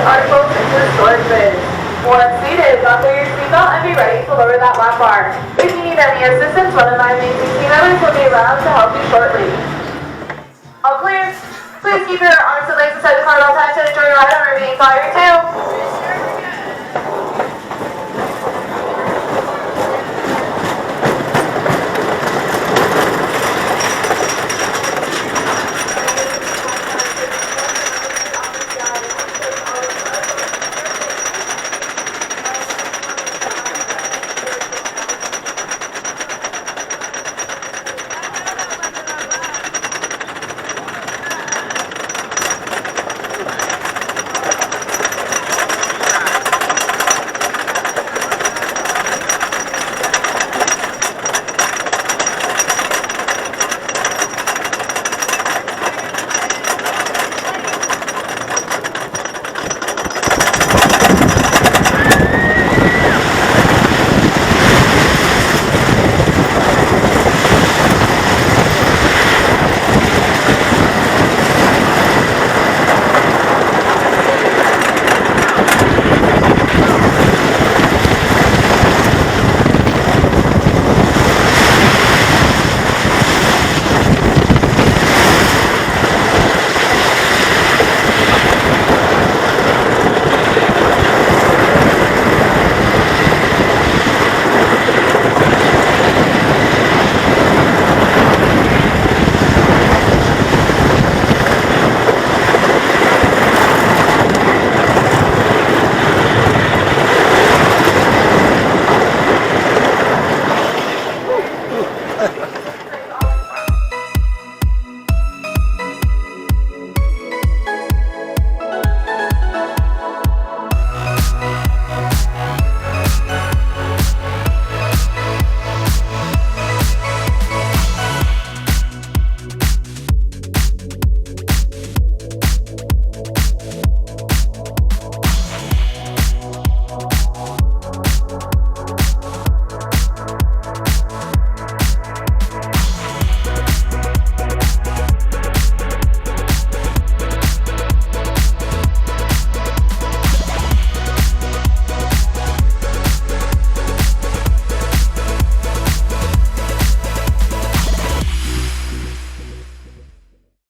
articles into the storage bin. Once seated, buckle your seatbelt and be ready to lower that lap bar. If you need any assistance, one of my amazing team members will be around to help you shortly. All clear? Please keep your arms and legs inside the car while attached and enjoy your ride on Ravine Flyer II.